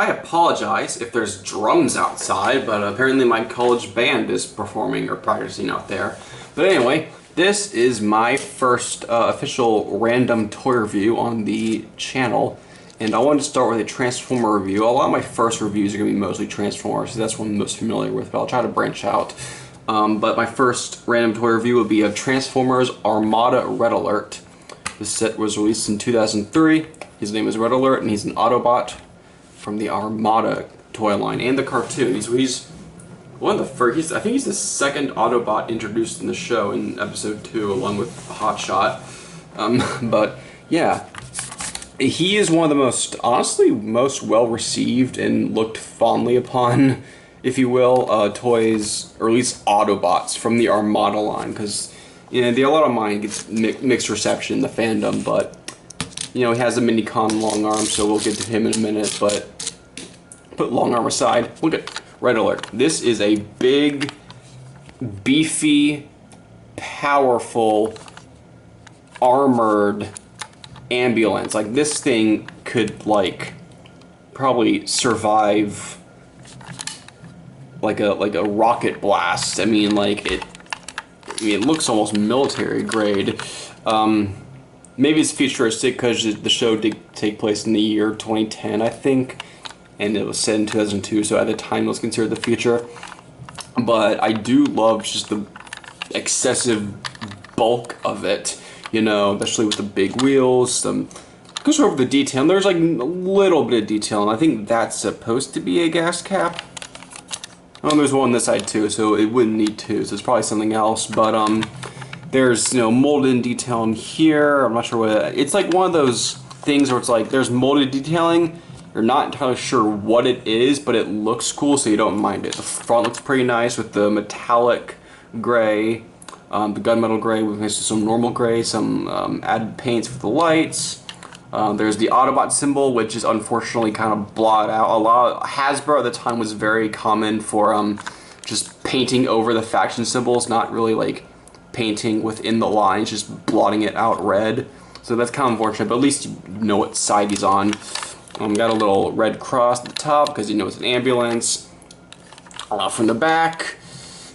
I apologize if there's drums outside, but apparently my college band is performing or practicing out there. But anyway, this is my first official random toy review on the channel, and I wanted to start with a Transformer review. A lot of my first reviews are going to be mostly Transformers, so that's what I'm most familiar with, but I'll try to branch out. But my first random toy review would be of Transformers Armada Red Alert. This set was released in 2003. His name is Red Alert, and he's an Autobot from the Armada toy line and the cartoon. He's one of the first. I think he's the second Autobot introduced in the show in episode 2, along with Hotshot. But yeah, he is one of the most, honestly, most well received and looked fondly upon, if you will, toys, or at least Autobots from the Armada line, because you know the Armada line gets mixed reception in the fandom, but you know he has a Minicon Longarm, so we'll get to him in a minute. But put Longarm aside, look at Red Alert. This is a big, beefy, powerful, armored ambulance. Like, this thing could like probably survive like a rocket blast. I mean, like it looks almost military grade. Maybe it's futuristic because the show did take place in the year 2010, I think, and it was set in 2002, so at the time it was considered the future. But I do love just the excessive bulk of it, you know, especially with the big wheels. Goes over the detail, and there's like a little bit of detail, and I think that's supposed to be a gas cap. Oh, there's one on this side too, so it wouldn't need two, so it's probably something else. But there's, you know, molded in detail in here. I'm not sure what it's like. One of those things where it's like there's molded detailing. You're not entirely sure what it is, but it looks cool, so you don't mind it. The front looks pretty nice with the metallic gray, the gunmetal gray with some normal gray, some added paints for the lights. There's the Autobot symbol, which is unfortunately kind of blotted out. Hasbro at the time was very common for just painting over the faction symbols, not really like painting within the lines, just blotting it out red. So that's kind of unfortunate, but at least you know what side he's on. Got a little red cross at the top because you know it's an ambulance. From the back,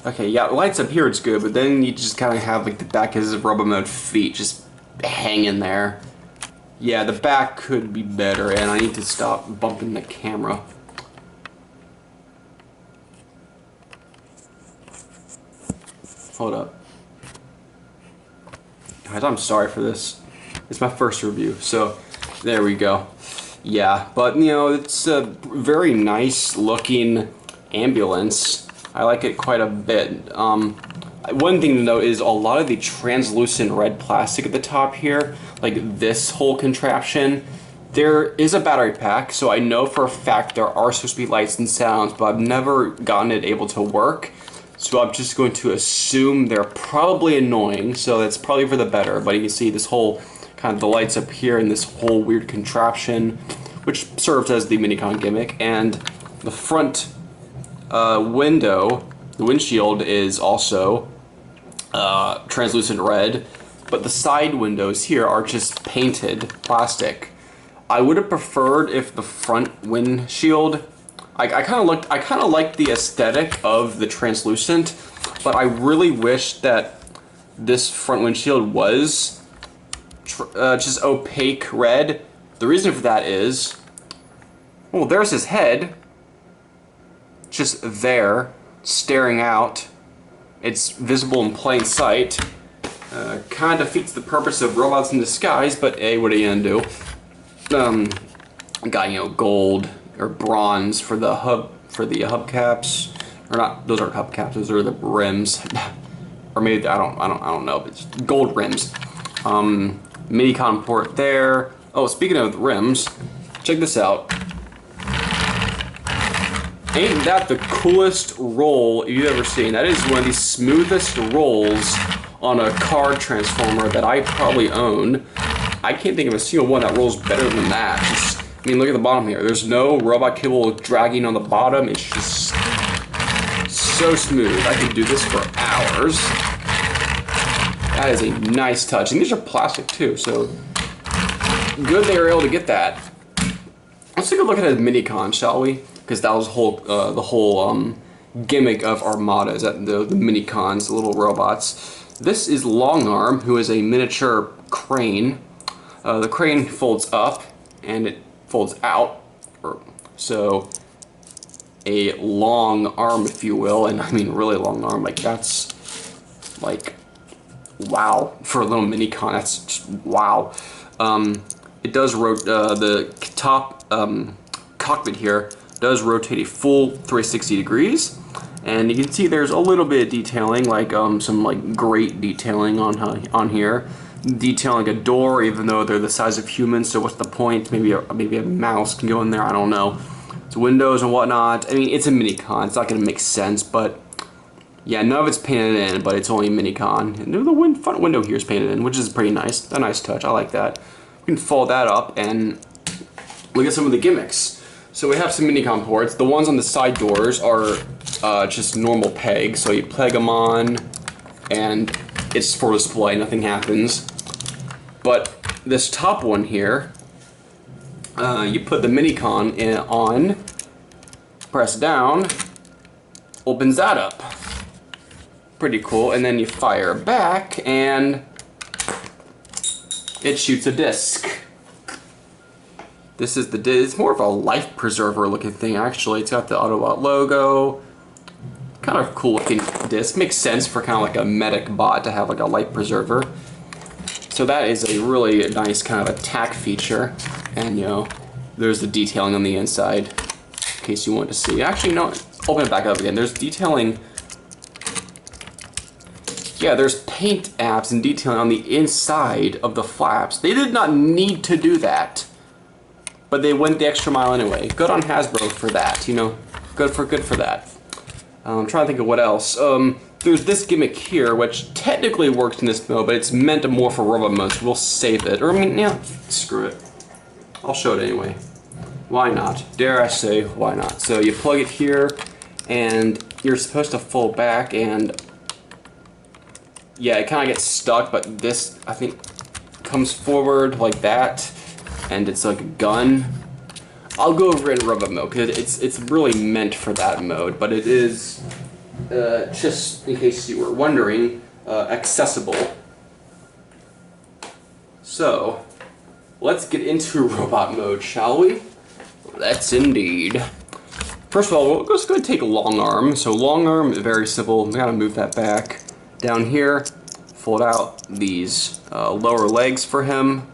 okay, yeah, lights up here, it's good, but then you just kind of have like the back as his rubber mode feet just hanging there. Yeah, the back could be better, and I need to stop bumping the camera. Hold up. Guys, I'm sorry for this. It's my first review, so there we go. Yeah, but you know, it's a very nice looking ambulance. I like it quite a bit. One thing to note is a lot of the translucent red plastic at the top here, like this whole contraption, there is a battery pack, so I know for a fact there are supposed to be lights and sounds, but I've never gotten it able to work. So I'm just going to assume they're probably annoying, so that's probably for the better. But you can see this whole kind of the lights up here and this whole weird contraption, which serves as the Minicon gimmick, and the front window, the windshield is also translucent red, but the side windows here are just painted plastic. I would have preferred if the front windshield, I kind of like the aesthetic of the translucent, but I really wish that this front windshield was just opaque red. The reason for that is, well, there's his head, just there, staring out. It's visible in plain sight. Kind of defeats the purpose of robots in disguise, but hey, what are you gonna do? Got, you know, gold or bronze for the hubcaps, or not? Those aren't hubcaps. Those are the rims, or maybe I don't know. But it's gold rims. Minicon port there. Oh, speaking of rims, check this out. Ain't that the coolest roll you've ever seen? That is one of the smoothest rolls on a car transformer that I probably own. I can't think of a single one that rolls better than that. I mean, look at the bottom here. There's no robot cable dragging on the bottom. It's just so smooth. I could do this for hours. That is a nice touch. And these are plastic too, so good they were able to get that. Let's take a look at his mini-con, shall we? Because that was the whole gimmick of Armada, is that the mini-cons, the little robots. This is Longarm, who is a miniature crane. The crane folds up, and it folds out. So, a long arm, if you will, and I mean really long arm. Like, that's, like, wow. For a little mini-con, that's just wow. It does the top cockpit here does rotate a full 360 degrees, and you can see there's a little bit of detailing, like some like great detailing on here, detailing a door, even though they're the size of humans. So what's the point? Maybe a mouse can go in there. I don't know. It's windows and whatnot. I mean, it's a mini-con. It's not going to make sense, but yeah, none of it's painted in, but it's only a mini-con. And the front window here is painted in, which is pretty nice. A nice touch. I like that. We can fold that up and look at some of the gimmicks. So we have some mini-con ports. The ones on the side doors are just normal pegs. So you peg them on, and it's for display. Nothing happens. But this top one here, you put the mini-con on, press down, opens that up. Pretty cool. And then you fire back, and it shoots a disc. This is the disc. It's more of a life preserver looking thing, actually. It's got the Autobot logo. Kind of cool looking disc. Makes sense for kind of like a medic bot to have like a life preserver. So that is a really nice kind of attack feature. And, you know, there's the detailing on the inside, in case you want to see. Actually, no, open it back up again. There's detailing. Yeah, there's paint apps and detailing on the inside of the flaps. They did not need to do that, but they went the extra mile anyway. Good on Hasbro for that, you know. Good for that. I'm trying to think of what else. There's this gimmick here, which technically works in this mode, but it's meant more for robot mode, so we'll save it. Or, I mean, yeah, screw it. I'll show it anyway. Why not? Dare I say, why not? So you plug it here, and you're supposed to fold back, and yeah, it kind of gets stuck, but this, I think, comes forward like that, and it's like a gun. I'll go over it in robot mode, because it's really meant for that mode, but it is, just in case you were wondering, accessible. So, let's get into robot mode, shall we? Let's indeed. First of all, we're just going to take Longarm. So Longarm, very simple. I'm going to move that back. Down here, fold out these lower legs for him.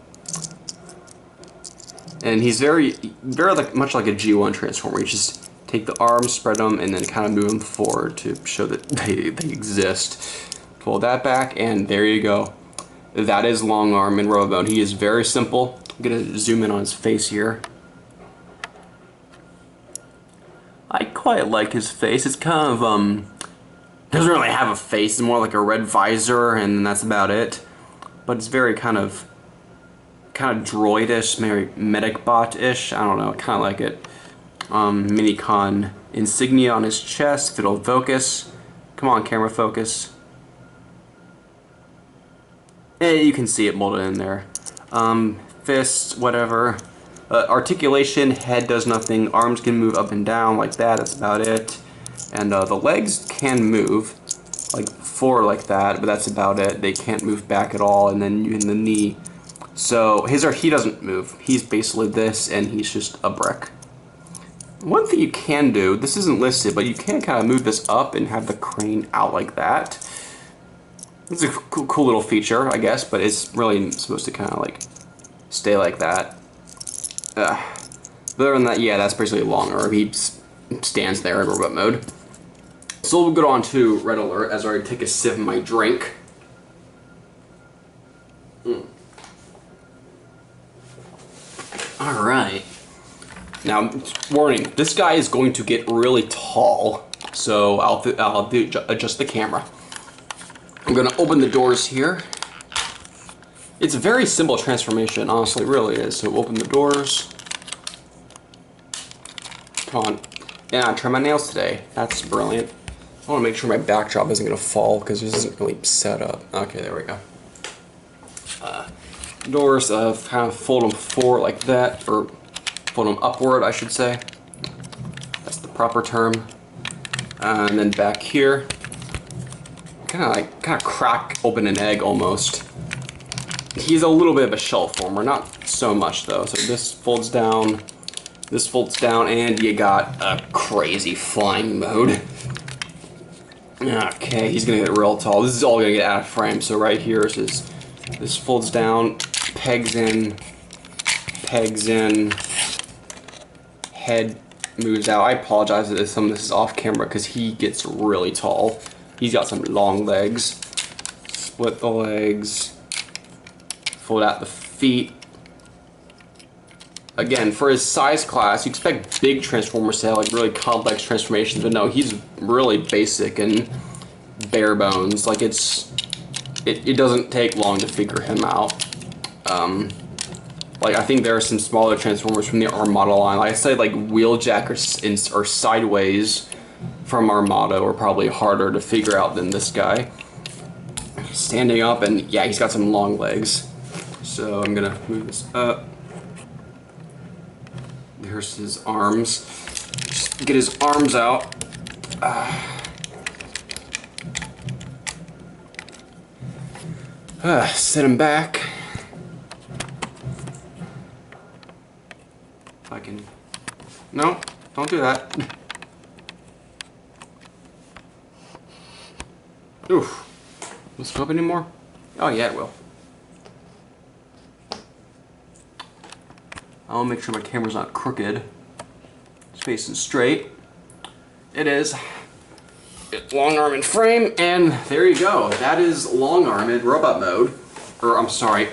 And he's very much like a G1 Transformer. You just take the arms, spread them, and then kind of move them forward to show that they exist. Fold that back, and there you go. That is Longarm in robot mode. He is very simple. I'm going to zoom in on his face here. I quite like his face. It's kind of, doesn't really have a face. It's more like a red visor, and that's about it. But it's very kind of droidish, maybe medic bot-ish. I don't know. I kind of like it. Mini-con insignia on his chest. If it'll focus. Come on, camera, focus. You can see it molded in there. Fists, whatever. Articulation, head does nothing. Arms can move up and down like that. That's about it. And the legs can move, like forward like that, but that's about it. They can't move back at all. And then in the knee. So he doesn't move. He's basically this, and he's just a brick. One thing you can do, this isn't listed, but you can kind of move this up and have the crane out like that. It's a cool little feature, I guess, but it's really supposed to kind of like stay like that. Other than that, yeah, that's basically Longarm. He stands there in robot mode. So we'll go on to Red Alert as I take a sip of my drink. Alright. Now, warning, this guy is going to get really tall, so I'll adjust the camera. I'm going to open the doors here. It's a very simple transformation, honestly, it really is. So open the doors. Come on. Yeah, I trimmed my nails today. That's brilliant. I want to make sure my backdrop isn't going to fall because this isn't really set up. Okay, there we go. Doors, kind of fold them forward like that, or fold them upward, I should say. That's the proper term. And then back here, kind of crack open an egg almost. He's a little bit of a shell former, not so much though. So this folds down, and you got a crazy flying mode. Okay, he's gonna get real tall. This is all gonna get out of frame. So right here is this folds down, pegs in, head moves out. I apologize that some of this is off camera because he gets really tall. He's got some long legs. Split the legs, fold out the feet. Again, for his size class, you expect big Transformers to have like really complex transformations, but no, he's really basic and bare bones. Like it doesn't take long to figure him out. Like I think there are some smaller Transformers from the Armada line. Like I said, like Wheeljack or Sideways from Armada are probably harder to figure out than this guy. Standing up, and yeah, he's got some long legs. So I'm gonna move this up. Here's his arms. Just get his arms out. Sit him back. If I can. No, don't do that. Oof. Will this go up anymore? Oh yeah, it will. I'll make sure my camera's not crooked. It's facing straight. It is. Get Longarm in frame, and there you go. That is Longarm in robot mode. Or, I'm sorry,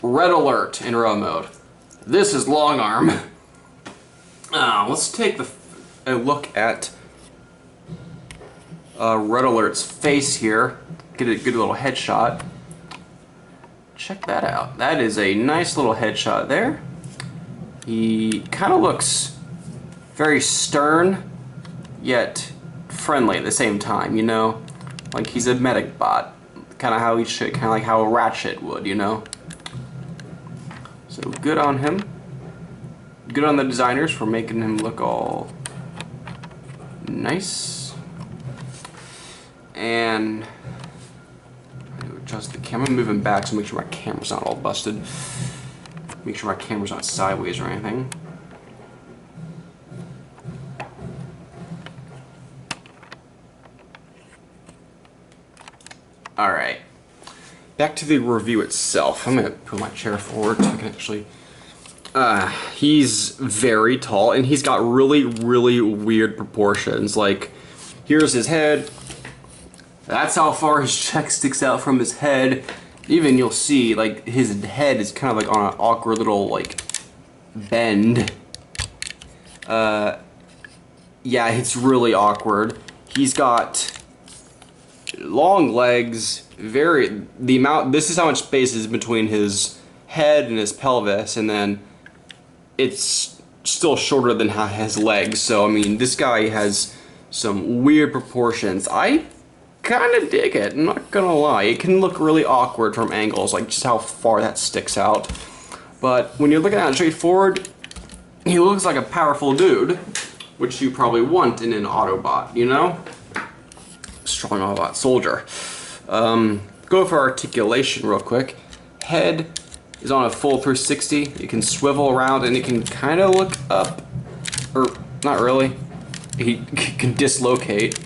Red Alert in robot mode. This is Longarm. Let's take a look at Red Alert's face here. Get a good little headshot. Check that out. That is a nice little headshot there. He kind of looks very stern, yet friendly at the same time, you know? Like he's a medic bot. Kind of how he should, kind of like how a Ratchet would, you know? So good on him. Good on the designers for making him look all nice. And I'm gonna adjust the camera, move him back so make sure my camera's not all busted. Make sure my camera's not sideways or anything. Alright. Back to the review itself. I'm gonna put my chair forward so I can actually... he's very tall and he's got really, really weird proportions. Like, here's his head. That's how far his cheek sticks out from his head. Even you'll see, like, his head is kind of like on an awkward little, like, bend. Yeah, it's really awkward. He's got long legs, this is how much space is between his head and his pelvis, and then it's still shorter than his legs, so, I mean, this guy has some weird proportions. I kind of dig it, I'm not gonna lie. It can look really awkward from angles, like just how far that sticks out. But when you're looking at it straightforward, he looks like a powerful dude, which you probably want in an Autobot, you know? Strong Autobot soldier. Go for articulation real quick. Head is on a full 360. It can swivel around and it can kind of look up, or not really. He can dislocate.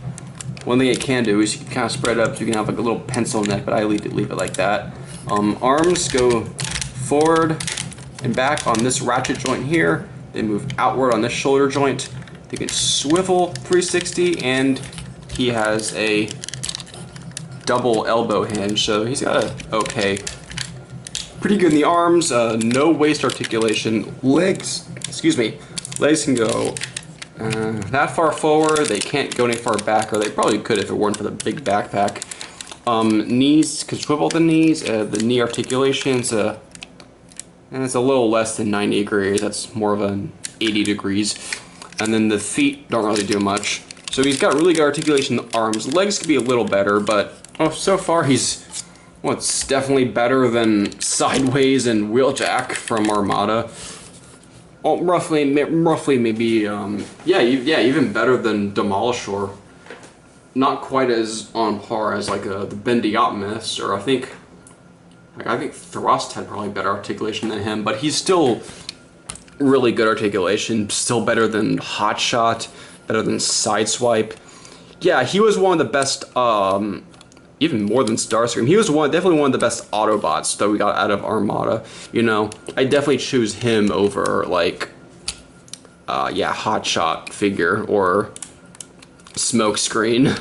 One thing it can do is you can kind of spread up so you can have like a little pencil neck, but I leave it like that. Arms go forward and back on this ratchet joint here. They move outward on this shoulder joint. They can swivel 360, and he has a double elbow hinge, so he's got a okay. Pretty good in the arms, no waist articulation. Legs, excuse me, legs can go that far forward. They can't go any far back, or they probably could if it weren't for the big backpack. Knees can swivel the knees. The knee articulations, and it's a little less than 90 degrees. That's more of an 80 degrees. And then the feet don't really do much. So he's got really good articulation in the arms. Legs could be a little better, but so far he's, well, it's definitely better than Sideways and Wheeljack from Armada. roughly maybe, yeah, even better than Demolishor. Not quite as on par as like the Bendy Optimist, or I think Thrust had probably better articulation than him, but he's still really good articulation, still better than Hotshot, better than Sideswipe. Yeah, he was one of the best, even more than Starscream. He was definitely one of the best Autobots that we got out of Armada. You know, I definitely choose him over like, yeah, Hotshot figure or Smokescreen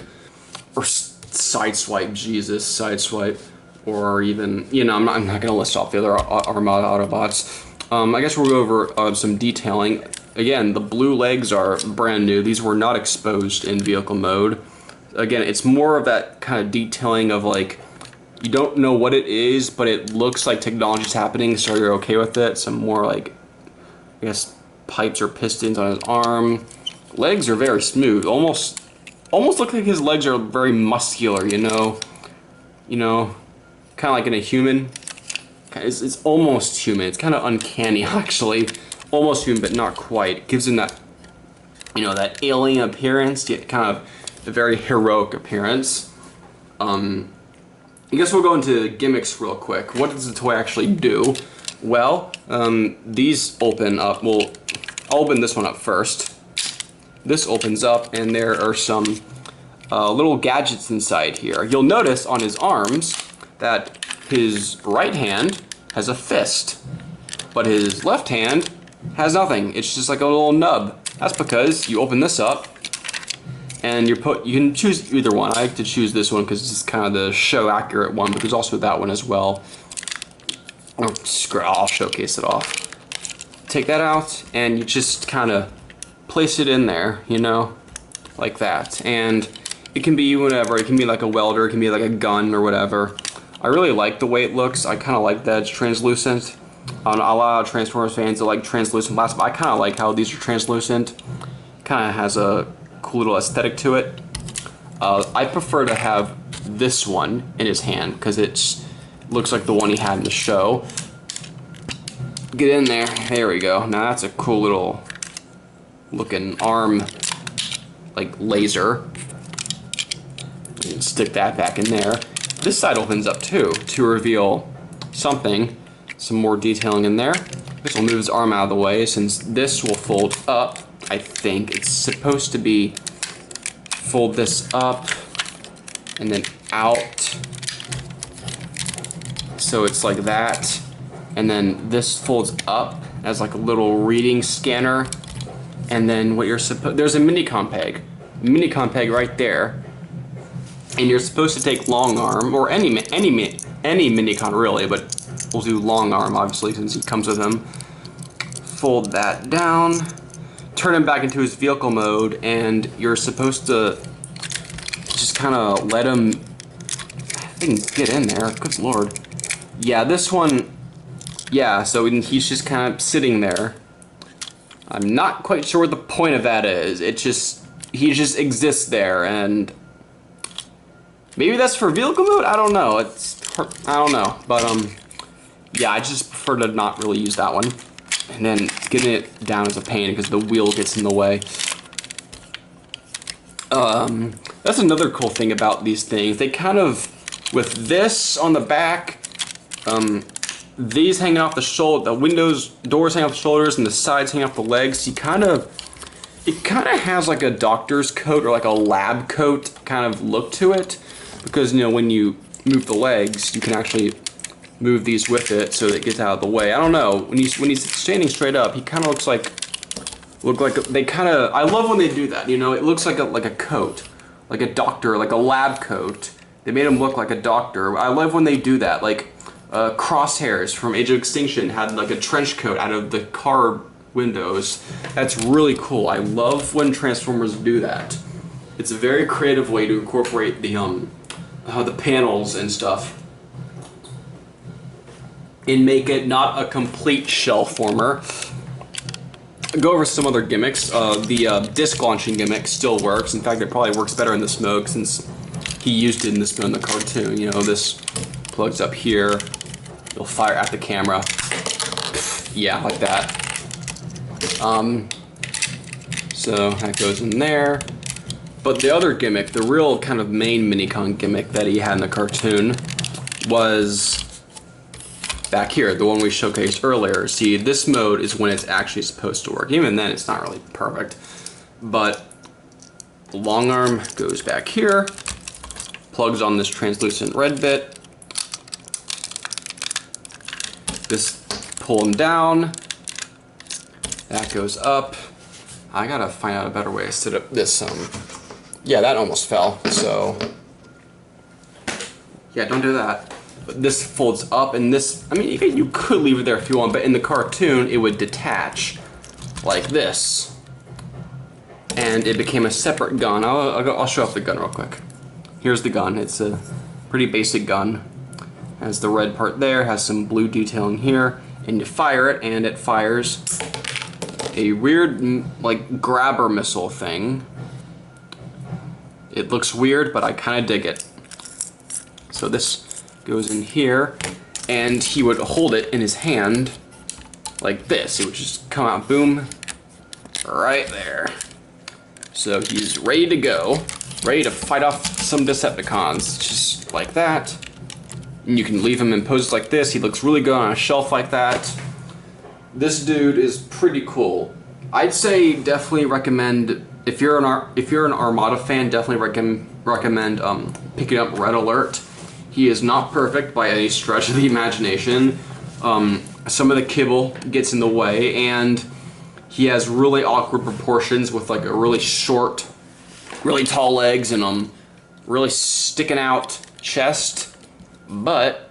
or Sideswipe. Jesus, Sideswipe, or even, you know, I'm not gonna list off the other Armada Autobots. I guess we'll go over some detailing. Again, the blue legs are brand new. These were not exposed in vehicle mode. Again, it's more of that kind of detailing of like, you don't know what it is, but it looks like technology's happening, so you're okay with it. Some more like, I guess, pipes or pistons on his arm. Legs are very smooth. Almost look like his legs are very muscular, you know? You know, kind of like in a human. It's almost human. It's kind of uncanny, actually. Almost human, but not quite. It gives him that, you know, that alien appearance, yet kind of a very heroic appearance. I guess we'll go into gimmicks real quick. What does the toy actually do? Well, these open up. Well, I'll open this one up first. This opens up, and there are some little gadgets inside here. You'll notice on his arms that his right hand has a fist, but his left hand has nothing. It's just like a little nub. That's because you open this up, and you can choose either one. I like to choose this one because it's kind of the show accurate one, but there's also that one as well. Oh, screw it, I'll showcase it off. Take that out, and you just kind of place it in there, you know, like that. And it can be whatever. It can be like a welder, it can be like a gun or whatever. I really like the way it looks. I kind of like that it's translucent. A lot of Transformers fans that like translucent plastic, but I kind of like how these are translucent. Kind of has a cool little aesthetic to it. I prefer to have this one in his hand because it looks like the one he had in the show. Get in there. There we go. Now that's a cool little looking arm, like laser. You can stick that back in there. This side opens up too to reveal something. Some more detailing in there. This will move his arm out of the way since this will fold up. I think it's supposed to be fold this up and then out. So it's like that. And then this folds up as like a little reading scanner. And then what you're supposed, there's a mini-com peg right there. And you're supposed to take Longarm, or any mini-con really, but we'll do Longarm obviously since he comes with him. Fold that down, turn him back into his vehicle mode, and you're supposed to just kind of let him, I think, get in there. Good lord. Yeah, this one, yeah, so he's just kind of sitting there. I'm not quite sure what the point of that is. He just exists there, and maybe that's for vehicle mode? I don't know. I don't know. But, yeah, I just prefer to not really use that one. And then getting it down is a pain because the wheel gets in the way. That's another cool thing about these things. They kind of, with this on the back, these hanging off the shoulder, the doors hang off the shoulders, and the sides hang off the legs. It kind of has like a doctor's coat or like a lab coat kind of look to it. Because, you know, when you move the legs, you can actually move these with it so that it gets out of the way. I don't know. When he's standing straight up, he kind of looks like they kind of. I love when they do that. You know, it looks like a coat, like a doctor, like a lab coat. They made him look like a doctor. I love when they do that. Like Crosshairs from Age of Extinction had like a trench coat out of the car windows. That's really cool. I love when Transformers do that. It's a very creative way to incorporate the panels and stuff and make it not a complete shell former. Go over some other gimmicks. The disc launching gimmick still works. In fact, it probably works better in this mode since he used it in this mode in the cartoon. You know, this plugs up here. You'll fire at the camera. Yeah, like that. So that goes in there. But the other gimmick, the real kind of main Minicon gimmick that he had in the cartoon was back here, the one we showcased earlier. See, this mode is when it's actually supposed to work. Even then, it's not really perfect. But the long arm goes back here, plugs on this translucent red bit. This pulling down, that goes up. I gotta find out a better way to set up this. Yeah, that almost fell. So yeah, don't do that. But this folds up, and this, I mean, you could leave it there if you want, but in the cartoon, it would detach like this. And it became a separate gun. I'll show off the gun real quick. Here's the gun. It's a pretty basic gun. Has the red part there, has some blue detailing here, and you fire it, and it fires a weird, like, grabber missile thing. It looks weird, but I kind of dig it. So this goes in here, and he would hold it in his hand like this. It would just come out, boom, right there. So he's ready to go, ready to fight off some Decepticons, just like that. And you can leave him in poses like this. He looks really good on a shelf like that. This dude is pretty cool. I'd say definitely recommend, if you're an Armada fan, definitely recommend picking up Red Alert. He is not perfect by any stretch of the imagination. Some of the kibble gets in the way, and he has really awkward proportions with like a really short, really tall legs and really sticking out chest. But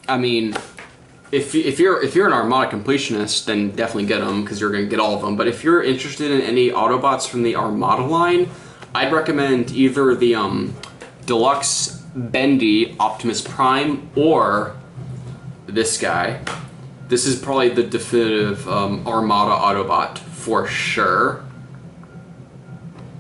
I mean, if you're an Armada completionist, then definitely get them, because you're gonna get all of them. But if you're interested in any Autobots from the Armada line, I'd recommend either the Deluxe Bendy Optimus Prime or this guy. This is probably the definitive Armada Autobot for sure.